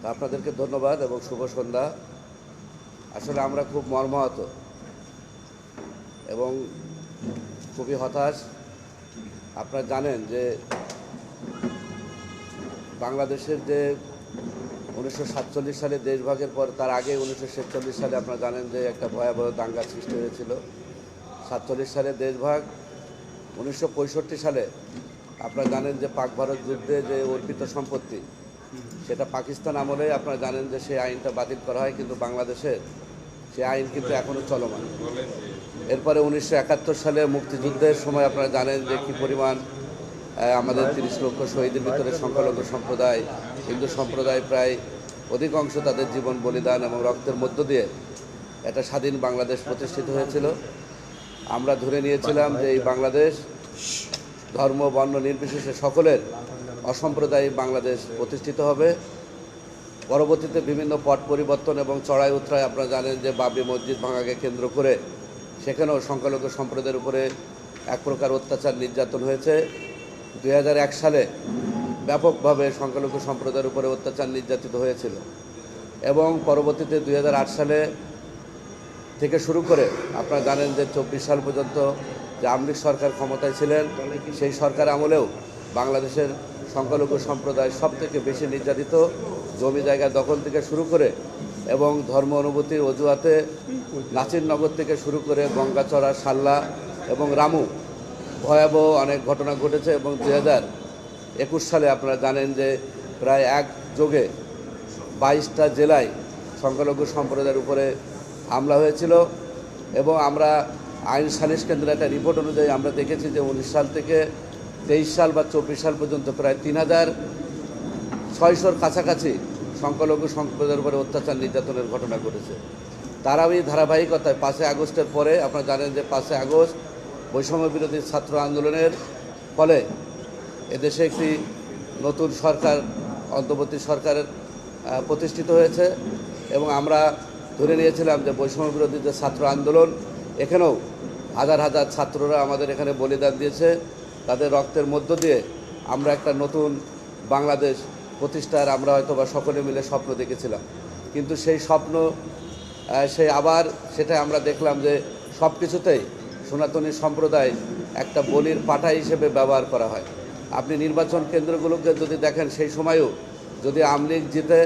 তো আপনাদেরকে ধন্যবাদ এবং শুভ সন্ধ্যা। আসলে আমরা খুব মর্মাহত এবং খুবই হতাশ। আপনারা জানেন যে বাংলাদেশের যে 1947 সালে দেশভাগের পর, তার আগে 1947 সালে আপনারা জানেন যে একটা ভয়াবহ দাঙ্গা সৃষ্টি হয়েছিল। 47 সালে দেশভাগ, 1965 সালে আপনারা জানেন যে পাক ভারত যুদ্ধে যে অর্পিত সম্পত্তি, সেটা পাকিস্তান আমলে আপনারা জানেন যে সেই আইনটা বাতিল করা হয়, কিন্তু বাংলাদেশের সেই আইন কিন্তু এখনও চলমান। এরপরে 1971 সালে মুক্তিযুদ্ধের সময় আপনারা জানেন যে কী পরিমাণ আমাদের 30 লক্ষ শহীদের ভিতরে সংখ্যালঘু সম্প্রদায়, হিন্দু সম্প্রদায় প্রায় অধিকাংশ তাদের জীবন বলিদান এবং রক্তের মধ্য দিয়ে একটা স্বাধীন বাংলাদেশ প্রতিষ্ঠিত হয়েছিল। আমরা ধরে নিয়েছিলাম যে এই বাংলাদেশ ধর্ম বর্ণ নির্বিশেষে সকলের অসাম্প্রদায়িক বাংলাদেশ প্রতিষ্ঠিত হবে। পরবর্তীতে বিভিন্ন পট পরিবর্তন এবং চড়াই উতরাই আপনারা জানেন যে বাবরি মসজিদ ভাঙাকে কেন্দ্র করে সেখানেও সংখ্যালঘু সম্প্রদায়ের উপরে এক প্রকার অত্যাচার নির্যাতন হয়েছে। 2001 সালে ব্যাপকভাবে সংখ্যালঘু সম্প্রদায়ের উপরে অত্যাচার নির্যাতিত হয়েছিল এবং পরবর্তীতে 2008 সালে থেকে শুরু করে আপনারা জানেন যে 24 সাল পর্যন্ত যে আওয়ামী লীগ সরকার ক্ষমতায় ছিলেন, সেই সরকার আমলেও বাংলাদেশের সংখ্যালঘু সম্প্রদায় সবথেকে বেশি নির্যাতিত। জমি জায়গা দখল থেকে শুরু করে এবং ধর্ম অনুভূতির অজুহাতে নাসিরনগর থেকে শুরু করে গঙ্গাচড়া, সাল্লা এবং রামু ভয়াবহ অনেক ঘটনা ঘটেছে। এবং 2021 সালে আপনারা জানেন যে প্রায় একযোগে 22টা জেলায় সংখ্যালঘু সম্প্রদায়ের উপরে হামলা হয়েছিল। এবং আমরা আইন সালিশ কেন্দ্রের একটা রিপোর্ট অনুযায়ী আমরা দেখেছি যে 19 সাল থেকে 23 সাল বা 24 সাল পর্যন্ত প্রায় 3600-র কাছাকাছি সংখ্যালঘু সম্প্রদায়ের উপরে অত্যাচার নির্যাতনের ঘটনা ঘটেছে। তারাও এই ধারাবাহিকতায় 5 আগস্টের পরে আপনারা জানেন যে 5 আগস্ট বৈষম্য বিরোধী ছাত্র আন্দোলনের ফলে এদেশে একটি নতুন সরকার, অন্তর্বর্তী সরকারের প্রতিষ্ঠিত হয়েছে এবং আমরা ধরে নিয়েছিলাম যে বৈষম্য বিরোধী যে ছাত্র আন্দোলন, এখানেও হাজার হাজার ছাত্ররা আমাদের এখানে বলিদান দিয়েছে। তাদের রক্তের মধ্য দিয়ে আমরা একটা নতুন বাংলাদেশ প্রতিষ্ঠার আমরা হয়তো বা সকলে মিলে স্বপ্ন দেখেছিলাম, কিন্তু সেই স্বপ্ন আবার সেটা আমরা দেখলাম যে সব কিছুতেই সনাতনী সম্প্রদায় একটা বলির পাঠা হিসেবে ব্যবহার করা হয়। আপনি নির্বাচন কেন্দ্রগুলোকে যদি দেখেন, সেই সময়ও যদি আওয়ামী লীগ জিতে,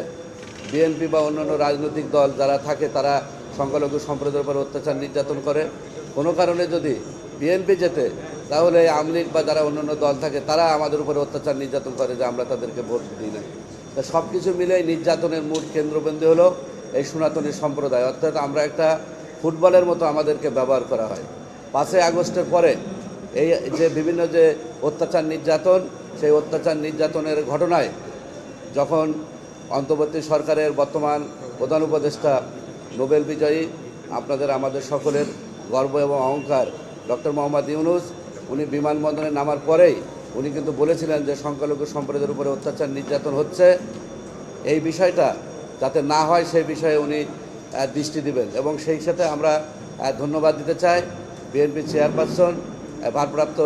বিএনপি বা অন্যান্য রাজনৈতিক দল যারা থাকে তারা সংখ্যালঘু সম্প্রদায়ের উপর অত্যাচার নির্যাতন করে। কোনো কারণে যদি বিএনপি জেতে, তাহলে আওয়ামী লীগ বা যারা অন্যান্য দল থাকে তারা আমাদের উপরে অত্যাচার নির্যাতন করে যে আমরা তাদেরকে ভোট দিই না। তা সব কিছু মিলে নির্যাতনের মূল কেন্দ্রবিন্দু হলো এই সনাতনী সম্প্রদায়। অর্থাৎ আমরা একটা ফুটবলের মতো আমাদেরকে ব্যবহার করা হয়। 5 আগস্টের পরে এই যে বিভিন্ন যে অত্যাচার নির্যাতন, সেই অত্যাচার নির্যাতনের ঘটনায় যখন অন্তর্বর্তী সরকারের বর্তমান প্রধান উপদেষ্টা, নোবেল বিজয়ী, আমাদের সকলের গর্ব এবং অহংকার ডক্টর মোহাম্মদ ইউনূস, উনি বিমানবন্দরে নামার পরেই উনি কিন্তু বলেছিলেন যে সংখ্যালঘু সম্প্রদায়ের উপরে অত্যাচার নির্যাতন হচ্ছে, এই বিষয়টা যাতে না হয় সেই বিষয়ে উনি দৃষ্টি দিবেন। এবং সেই সাথে আমরা ধন্যবাদ দিতে চাই বিএনপি চেয়ারপারসন, ভারপ্রাপ্ত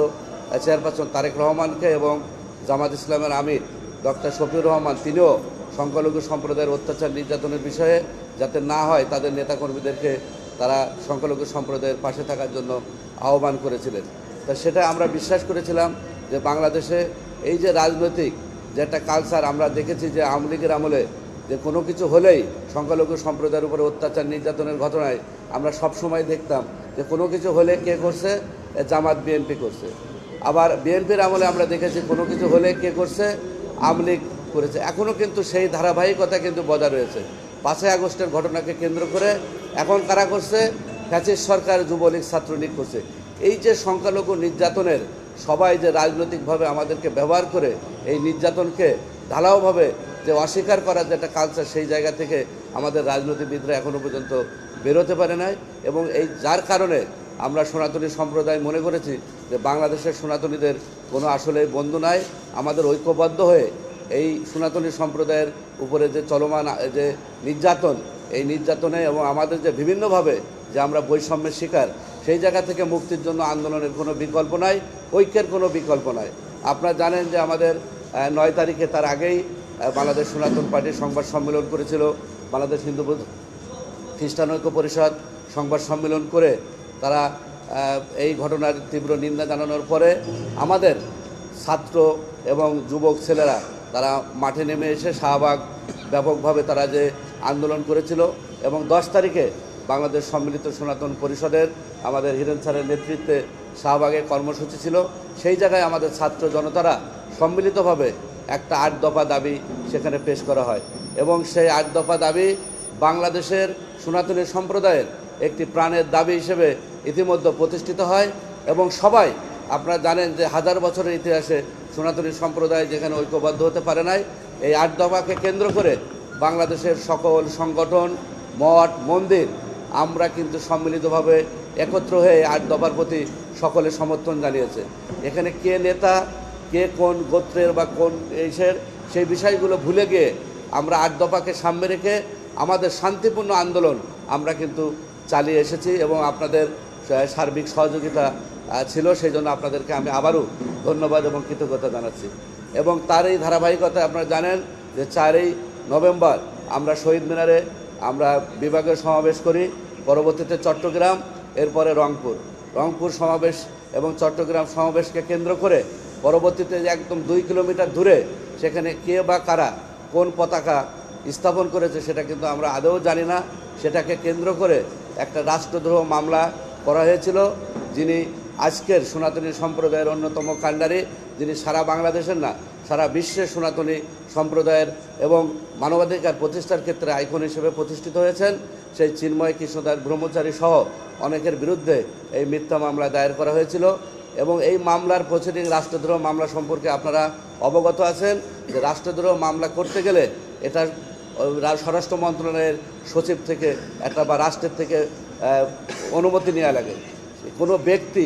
চেয়ারপারসন তারেক রহমানকে এবং জামাত ইসলামের আমির ডক্টর শফিউর রহমান, তিনিও সংখ্যালঘু সম্প্রদায়ের অত্যাচার নির্যাতনের বিষয়ে যাতে না হয় তাদের নেতাকর্মীদেরকে তারা সংখ্যালঘু সম্প্রদায়ের পাশে থাকার জন্য আহ্বান করেছিলেন। তা সেটা আমরা বিশ্বাস করেছিলাম যে বাংলাদেশে এই যে রাজনৈতিক যে একটা কালচার আমরা দেখেছি যে আওয়ামী লীগের আমলে যে কোনো কিছু হলেই সংখ্যালঘু সম্প্রদায়ের উপরে অত্যাচার নির্যাতনের ঘটনায় আমরা সব সময় দেখতাম যে কোনো কিছু হলে কে করছে, জামাত বিএনপি করছে। আবার বিএনপির আমলে আমরা দেখেছি কোনো কিছু হলে কে করছে, আওয়ামী লীগ করেছে। এখনও কিন্তু সেই ধারাবাহিকতা কিন্তু বজায় রয়েছে। 5 আগস্টের ঘটনাকে কেন্দ্র করে এখন কারা করছে, ফ্যাসিস্ট সরকার, যুবলীগ, ছাত্রলীগ করছে। এই যে সংখ্যালঘু নির্যাতনের সবাই যে রাজনৈতিকভাবে আমাদেরকে ব্যবহার করে এই নির্যাতনকে ঢালাওভাবে যে অস্বীকার করার যে একটা কালচার, সেই জায়গা থেকে আমাদের রাজনীতিবিদরা এখনও পর্যন্ত বেরোতে পারে নাই। এবং এই যার কারণে আমরা সনাতনী সম্প্রদায় মনে করেছি যে বাংলাদেশের সনাতনীদের কোনো আসলে বন্ধু নাই। আমাদের ঐক্যবদ্ধ হয়ে এই সনাতনী সম্প্রদায়ের উপরে যে চলমান যে নির্যাতন, এই নির্যাতনে এবং আমাদের যে বিভিন্নভাবে যে আমরা বৈষম্যের শিকার, সেই জায়গা থেকে মুক্তির জন্য আন্দোলনের কোনো বিকল্প নাই, ঐক্যের কোনো বিকল্প নাই। আপনারা জানেন যে আমাদের 9 তারিখে, তার আগেই বাংলাদেশ সনাতন পার্টির সংবাদ সম্মেলন করেছিল, বাংলাদেশ হিন্দু খ্রিস্টান ঐক্য পরিষদ সংবাদ সম্মেলন করে তারা এই ঘটনার তীব্র নিন্দা জানানোর পরে আমাদের ছাত্র এবং যুবক ছেলেরা তারা মাঠে নেমে এসে শাহবাগ ব্যাপকভাবে তারা যে আন্দোলন করেছিল এবং 10 তারিখে বাংলাদেশ সম্মিলিত সনাতন পরিষদের আমাদের হিরেন স্যারের নেতৃত্বে শাহবাগে কর্মসূচি ছিল। সেই জায়গায় আমাদের ছাত্র জনতারা সম্মিলিতভাবে একটা 8 দফা দাবি সেখানে পেশ করা হয় এবং সেই 8 দফা দাবি বাংলাদেশের সনাতনী সম্প্রদায়ের একটি প্রাণের দাবি হিসেবে ইতিমধ্যে প্রতিষ্ঠিত হয় এবং সবাই আপনারা জানেন যে হাজার বছরের ইতিহাসে সনাতনী সম্প্রদায় যেখানে ঐক্যবদ্ধ হতে পারে নাই, এই 8 দফাকে কেন্দ্র করে বাংলাদেশের সকল সংগঠন, মঠ, মন্দির আমরা কিন্তু সম্মিলিতভাবে একত্র হয়ে 8 দফার প্রতি সকলে সমর্থন জানিয়েছে। এখানে কে নেতা, কে কোন গোত্রের বা কোন দেশের সেই বিষয়গুলো ভুলে গিয়ে আমরা 8 দফাকে সামনে রেখে আমাদের শান্তিপূর্ণ আন্দোলন আমরা কিন্তু চালিয়ে এসেছি এবং আপনাদের সার্বিক সহযোগিতা ছিল, সেই জন্য আপনাদেরকে আমি আবারও ধন্যবাদ এবং কৃতজ্ঞতা জানাচ্ছি। এবং তার এই ধারাবাহিকতায় আপনারা জানেন যে 4ই নভেম্বর আমরা শহীদ মিনারে আমরা বিভাগীয় সমাবেশ করি, পরবর্তীতে চট্টগ্রাম, এরপরে রংপুর সমাবেশ এবং চট্টগ্রাম সমাবেশকে কেন্দ্র করে পরবর্তীতে একদম 2 কিলোমিটার দূরে সেখানে কে বা কারা কোন পতাকা স্থাপন করেছে সেটা কিন্তু আমরা আদৌ জানি না। সেটাকে কেন্দ্র করে একটা রাষ্ট্রদ্রোহ মামলা করা হয়েছিল, যিনি আজকের সনাতনী সম্প্রদায়ের অন্যতম কাণ্ডারি, যিনি সারা বাংলাদেশের না সারা বিশ্বের সনাতনী সম্প্রদায়ের এবং মানবাধিকার প্রতিষ্ঠার ক্ষেত্রে আইকন হিসেবে প্রতিষ্ঠিত হয়েছেন, সেই চিন্ময় কৃষ্ণদাস ব্রহ্মচারী সহ অনেকের বিরুদ্ধে এই মিথ্যা মামলা দায়ের করা হয়েছিল। এবং এই মামলার প্রসিডিং রাষ্ট্রদ্রোহ মামলা সম্পর্কে আপনারা অবগত আছেন যে রাষ্ট্রদ্রোহ মামলা করতে গেলে এটা স্বরাষ্ট্র মন্ত্রণালয়ের সচিব থেকে একটা বা রাষ্ট্রের থেকে অনুমতি নেওয়া লাগে। কোনো ব্যক্তি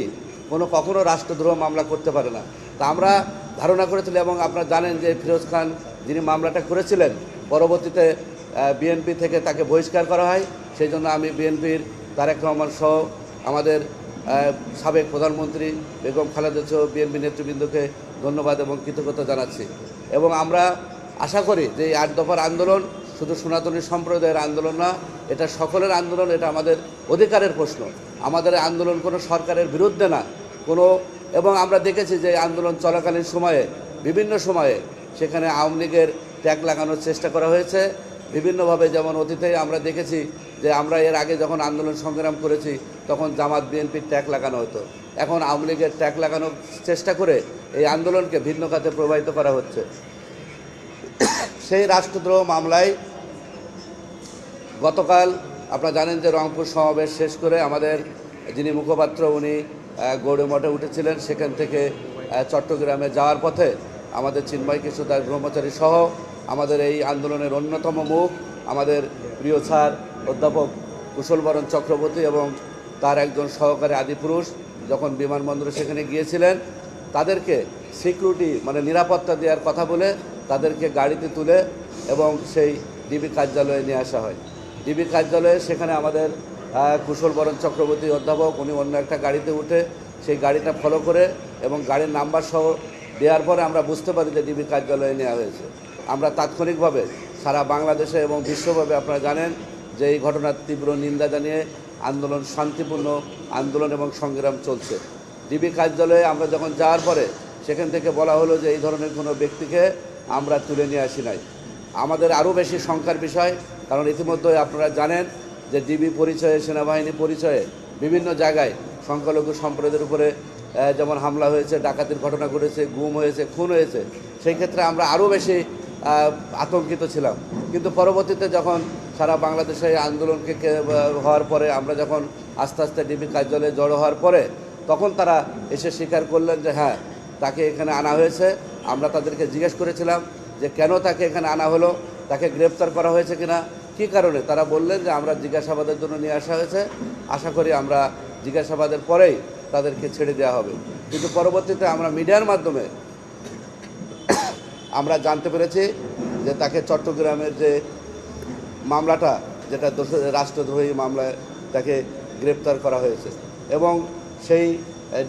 কখনো রাষ্ট্রদ্রোহ মামলা করতে পারে না। তা আমরা ধারণা করেছিল এবং আপনারা জানেন যে ফিরোজ খান যিনি মামলাটা করেছিলেন পরবর্তীতে বিএনপি থেকে তাকে বহিষ্কার করা হয়। সেই জন্য আমি বিএনপির তারেক রহমান সহ আমাদের সাবেক প্রধানমন্ত্রী বেগম খালেদা সহ বিএনপি নেতৃবৃন্দকে ধন্যবাদ এবং কৃতজ্ঞতা জানাচ্ছি। এবং আমরা আশা করি যে এই 8 দফার আন্দোলন শুধু সনাতনী সম্প্রদায়ের আন্দোলন না, এটা সকলের আন্দোলন, এটা আমাদের অধিকারের প্রশ্ন। আমাদের আন্দোলন কোনো সরকারের বিরুদ্ধে না এবং আমরা দেখেছি যে আন্দোলন চলাকালীন সময়ে বিভিন্ন সময়ে সেখানে আওয়ামী লীগের ট্যাগ লাগানোর চেষ্টা করা হয়েছে বিভিন্নভাবে। যেমন অতীতেই আমরা দেখেছি যে আমরা এর আগে যখন আন্দোলন সংগ্রাম করেছি তখন জামাত বিএনপির ট্যাগ লাগানো হতো, এখন আওয়ামী লীগের ট্যাগ লাগানোর চেষ্টা করে এই আন্দোলনকে ভিন্ন খাতে প্রবাহিত করা হচ্ছে। সেই রাষ্ট্রদ্রোহ মামলায় গতকাল আপনারা জানেন যে রংপুর সমাবেশ শেষ করে আমাদের যিনি মুখপাত্র উনি গৌড়ে মঠে উঠেছিলেন, সেখান থেকে চট্টগ্রামে যাওয়ার পথে আমাদের চিন্ময় কৃষ্ণদাস ব্রহ্মচারী সহ আমাদের এই আন্দোলনের অন্যতম মুখ আমাদের প্রিয় স্যার অধ্যাপক কুশলবরণ চক্রবর্তী এবং তার একজন সহকারী আদিপুরুষ যখন বিমানবন্দরে সেখানে গিয়েছিলেন, তাদেরকে সিকিউরিটি মানে নিরাপত্তা দেওয়ার কথা বলে তাদেরকে গাড়িতে তুলে এবং সেই ডিবি কার্যালয়ে নিয়ে আসা হয়। ডিবি কার্যালয়ে সেখানে আমাদের কুশলবরণ চক্রবর্তী অধ্যাপক উনি অন্য একটা গাড়িতে উঠে সেই গাড়িটা ফলো করে এবং গাড়ির নাম্বার সহ দেওয়ার পরে আমরা বুঝতে পারি যে ডিবি কার্যালয়ে নেওয়া হয়েছে। আমরা তাৎক্ষণিকভাবে সারা বাংলাদেশে এবং বিশ্বভাবে আপনারা জানেন যে এই ঘটনার তীব্র নিন্দা জানিয়ে আন্দোলন শান্তিপূর্ণ আন্দোলন এবং সংগ্রাম চলছে। ডিবি কার্যালয়ে আমরা যখন যাওয়ার পরে সেখান থেকে বলা হলো যে এই ধরনের কোনো ব্যক্তিকে আমরা তুলে নিয়ে আসি নাই। আমাদের আরও বেশি শঙ্কার বিষয়, কারণ ইতিমধ্যে আপনারা জানেন যে ডিবি পরিচয়ে সেনাবাহিনী পরিচয়ে বিভিন্ন জায়গায় সংখ্যালঘু সম্প্রদায়ের উপরে যেমন হামলা হয়েছে, ডাকাতির ঘটনা ঘটেছে, গুম হয়েছে, খুন হয়েছে। সেই ক্ষেত্রে আমরা আরও বেশি আতঙ্কিত ছিলাম। কিন্তু পরবর্তীতে যখন সারা বাংলাদেশে আন্দোলনকে হওয়ার পরে আমরা যখন আস্তে আস্তে ডিবি কার্যালয়ে জড়ো হওয়ার পরে তখন তারা এসে স্বীকার করলেন যে হ্যাঁ তাকে এখানে আনা হয়েছে। আমরা তাদেরকে জিজ্ঞেস করেছিলাম যে কেন তাকে এখানে আনা হলো, তাকে গ্রেপ্তার করা হয়েছে কিনা, কী কারণে। তারা বললেন যে আমরা জিজ্ঞাসাবাদের জন্য নিয়ে আসা হয়েছে, আশা করি আমরা জিজ্ঞাসাবাদের পরেই তাদেরকে ছেড়ে দেওয়া হবে। কিন্তু পরবর্তীতে আমরা মিডিয়ার মাধ্যমে আমরা জানতে পেরেছি যে তাকে চট্টগ্রামের যে মামলাটা যেটা রাষ্ট্রদ্রোহী মামলায় তাকে গ্রেপ্তার করা হয়েছে এবং সেই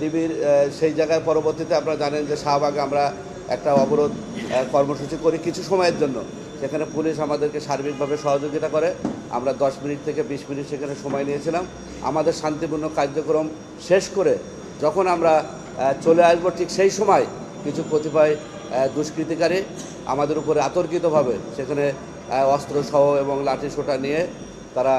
ডিবির সেই জায়গায় পরবর্তীতে আপনারা জানেন যে শাহবাগে আমরা একটা অবরোধ কর্মসূচি করি কিছু সময়ের জন্য। সেখানে পুলিশ আমাদেরকে সার্বিকভাবে সহযোগিতা করে। আমরা 10 মিনিট থেকে 20 মিনিট সেখানে সময় নিয়েছিলাম। আমাদের শান্তিপূর্ণ কার্যক্রম শেষ করে যখন আমরা চলে আসবো, ঠিক সেই সময় কিছু কতিপয় দুষ্কৃতিকারী আমাদের উপরে আতর্কিতভাবে সেখানে অস্ত্রসহ এবং লাঠিসোঁটা নিয়ে তারা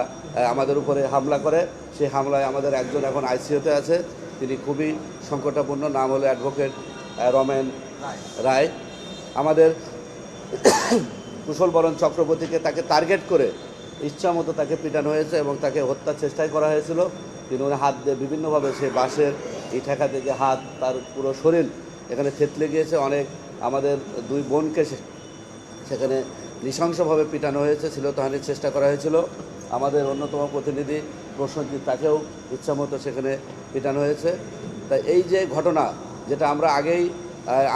আমাদের উপরে হামলা করে। সেই হামলায় আমাদের একজন এখন আইসিইউতে আছে, তিনি খুবই সংকটাপন্ন, নাম হলো অ্যাডভোকেট রমেন রায়। আমাদের কুশলবরণ চক্রবর্তীকে তাকে টার্গেট করে ইচ্ছামতো তাকে পিটানো হয়েছে এবং তাকে হত্যার চেষ্টাই করা হয়েছিল। তিনি হাত দিয়ে বিভিন্নভাবে সেই বাঁশের এই ঠেকা থেকে হাত, তার পুরো শরীর এখানে থেতলে গিয়েছে। অনেক আমাদের 2 বোনকে সেখানে নৃশংসভাবে পিটানো হয়েছে, শ্লীলতাহানির চেষ্টা করা হয়েছিল। আমাদের অন্যতম প্রতিনিধি প্রসেনজিৎ, তাকেও ইচ্ছামতো সেখানে পিটানো হয়েছে। তাই এই যে ঘটনা, যেটা আমরা আগেই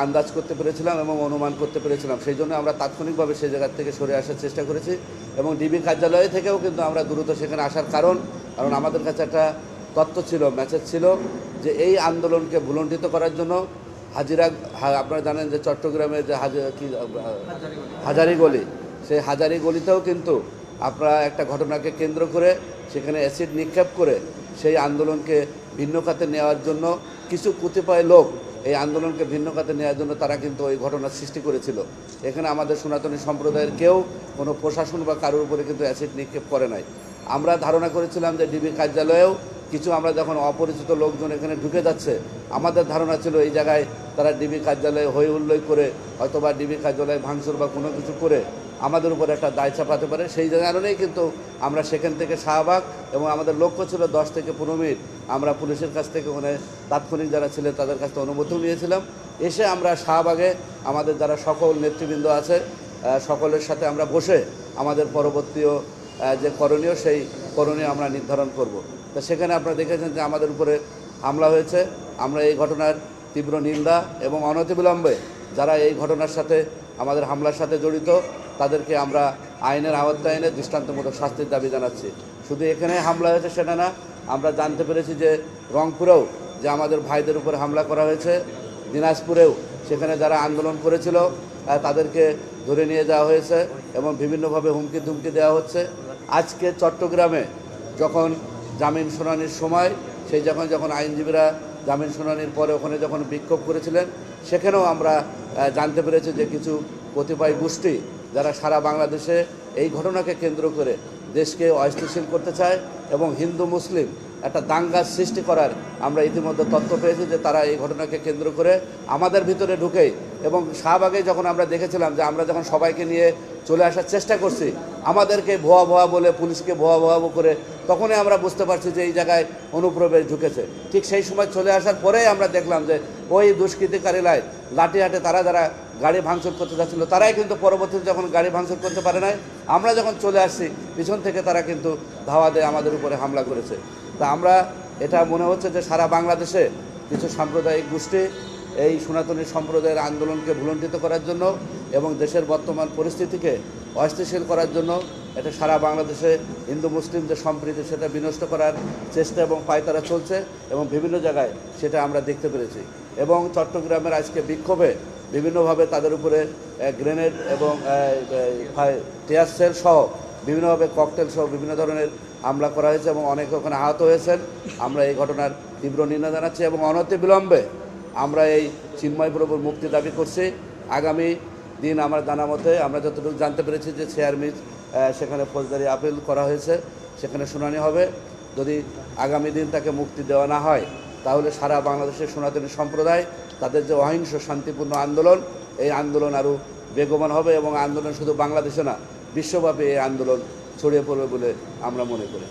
আন্দাজ করতে পেরেছিলাম এবং অনুমান করতে পেরেছিলাম, সেই জন্য আমরা তাৎক্ষণিকভাবে সেই জায়গার থেকে সরে আসার চেষ্টা করেছি এবং ডিবি কার্যালয় থেকেও কিন্তু আমরা দ্রুত সেখানে আসার কারণ আমাদের কাছে একটা তথ্য ছিল, মেসেজ ছিল যে এই আন্দোলনকে ভুলণ্ঠিত করার জন্য আপনারা জানেন যে চট্টগ্রামের যে হাজারি গলি, সেই হাজারি গলিতেও কিন্তু আপনারা একটা ঘটনাকে কেন্দ্র করে সেখানে অ্যাসিড নিক্ষেপ করে সেই আন্দোলনকে ভিন্ন খাতে নেওয়ার জন্য কিছু কতিপয় লোক এই আন্দোলনকে ভিন্ন খাতে নেওয়ার জন্য তারা কিন্তু ওই ঘটনার সৃষ্টি করেছিল। এখানে আমাদের সনাতনী সম্প্রদায়ের কেউ কোনো প্রশাসন বা কারোর উপরে কিন্তু অ্যাসিড নিক্ষেপ করে নাই। আমরা ধারণা করেছিলাম যে ডিবি কার্যালয়েও কিছু, আমরা যখন অপরিচিত লোকজন এখানে ঢুকে যাচ্ছে, আমাদের ধারণা ছিল এই জায়গায় তারা ডিবি কার্যালয়ে হই হুল্লোড় করে অথবা ডিবি কার্যালয়ে ভাঙচুর বা কোনো কিছু করে আমাদের উপর একটা দায় চাপাতে পারে। সেই কারণেই কিন্তু আমরা সেখান থেকে শাহবাগ, এবং আমাদের লক্ষ্য ছিল 10 থেকে 15 মিনিট আমরা পুলিশের কাছ থেকে ওখানে তাৎক্ষণিক যারা ছিলেন তাদের কাছ থেকে অনুমতিও নিয়েছিলাম। এসে আমরা শাহবাগে আমাদের যারা সকল নেতৃবৃন্দ আছে সকলের সাথে আমরা বসে আমাদের পরবর্তীও যে করণীয়, সেই করণীয় আমরা নির্ধারণ করব। তো সেখানে আপনারা দেখেছেন যে আমাদের উপরে হামলা হয়েছে। আমরা এই ঘটনার তীব্র নিন্দা এবং অনতিবিলম্বে যারা এই ঘটনার সাথে, আমাদের হামলার সাথে জড়িত, তাদেরকে আমরা আইনের আওতায় এনে দৃষ্টান্তমূলক শাস্তির দাবি জানাচ্ছি। শুধু এখানে হামলা হয়েছে সেটা না, আমরা জানতে পেরেছি যে রংপুরেও যে আমাদের ভাইদের উপরে হামলা করা হয়েছে, দিনাজপুরেও সেখানে যারা আন্দোলন করেছিল তাদেরকে ধরে নিয়ে যাওয়া হয়েছে এবং বিভিন্নভাবে হুমকি ধুমকি দেওয়া হচ্ছে। আজকে চট্টগ্রামে যখন জামিন শুনানির সময়, সেই যখন আইনজীবীরা জামিন শুনানির পরে ওখানে যখন বিক্ষোভ করেছিলেন, সেখানেও আমরা জানতে পেরেছি যে কিছু কতিপয় গোষ্ঠী যারা সারা বাংলাদেশে এই ঘটনাকে কেন্দ্র করে দেশকে অস্থিতিশীল করতে চায় এবং হিন্দু মুসলিম একটা দাঙ্গার সৃষ্টি করার আমরা ইতিমধ্যে তথ্য পেয়েছি যে তারা এই ঘটনাকে কেন্দ্র করে আমাদের ভিতরে ঢুকেই, এবং শাহবাগে যখন আমরা দেখেছিলাম যে আমরা যখন সবাইকে নিয়ে চলে আসার চেষ্টা করছি, আমাদেরকে ভুয়া ভুয়া বলে, পুলিশকে ভুয়া ভুয়া করে, তখনই আমরা বুঝতে পারছি যে এই জায়গায় অনুপ্রবেশ ঢুকেছে। ঠিক সেই সময় চলে আসার পরেই আমরা দেখলাম যে ওই দুষ্কৃতিকারীরাই লাঠিহাটে তারা যারা গাড়ি ভাঙচুর করতে যাচ্ছিল, তারাই কিন্তু পরবর্তীতে যখন গাড়ি ভাঙচুর করতে পারে নাই, আমরা যখন চলে আসছি পিছন থেকে তারা কিন্তু ধাওয়া দিয়ে আমাদের উপরে হামলা করেছে। তা আমরা, এটা মনে হচ্ছে যে সারা বাংলাদেশে কিছু সাম্প্রদায়িক গোষ্ঠী এই সনাতনী সম্প্রদায়ের আন্দোলনকে ভুলণ্ঠিত করার জন্য এবং দেশের বর্তমান পরিস্থিতিকে অস্থিতিশীল করার জন্য এটা সারা বাংলাদেশে হিন্দু মুসলিম যে সম্প্রীতি, সেটা বিনষ্ট করার চেষ্টা এবং পায়তারা চলছে এবং বিভিন্ন জায়গায় সেটা আমরা দেখতে পেরেছি। এবং চট্টগ্রামের আজকে বিক্ষোভে বিভিন্নভাবে তাদের উপরে গ্রেনেড এবং টিয়ার সেল সহ বিভিন্নভাবে ককটেল সহ বিভিন্ন ধরনের হামলা করা হয়েছে এবং অনেকে ওখানে আহত হয়েছেন। আমরা এই ঘটনার তীব্র নিন্দা জানাচ্ছি এবং অনতিবিলম্বে আমরা এই চিন্ময় প্রভুর মুক্তি দাবি করছি। আগামী দিন আমরা জানা মতে, আমরা যতটুকু জানতে পেরেছি যে চেয়ারম্যান সেখানে ফৌজদারি আপিল করা হয়েছে, সেখানে শুনানি হবে। যদি আগামী দিন তাকে মুক্তি দেওয়া না হয়, তাহলে সারা বাংলাদেশের সনাতনী সম্প্রদায় তাদের যে অহিংস শান্তিপূর্ণ আন্দোলন, এই আন্দোলন আরও বেগবান হবে এবং আন্দোলন শুধু বাংলাদেশে না, বিশ্বব্যাপী এই আন্দোলন ছড়িয়ে পড়বে বলে আমরা মনে করি।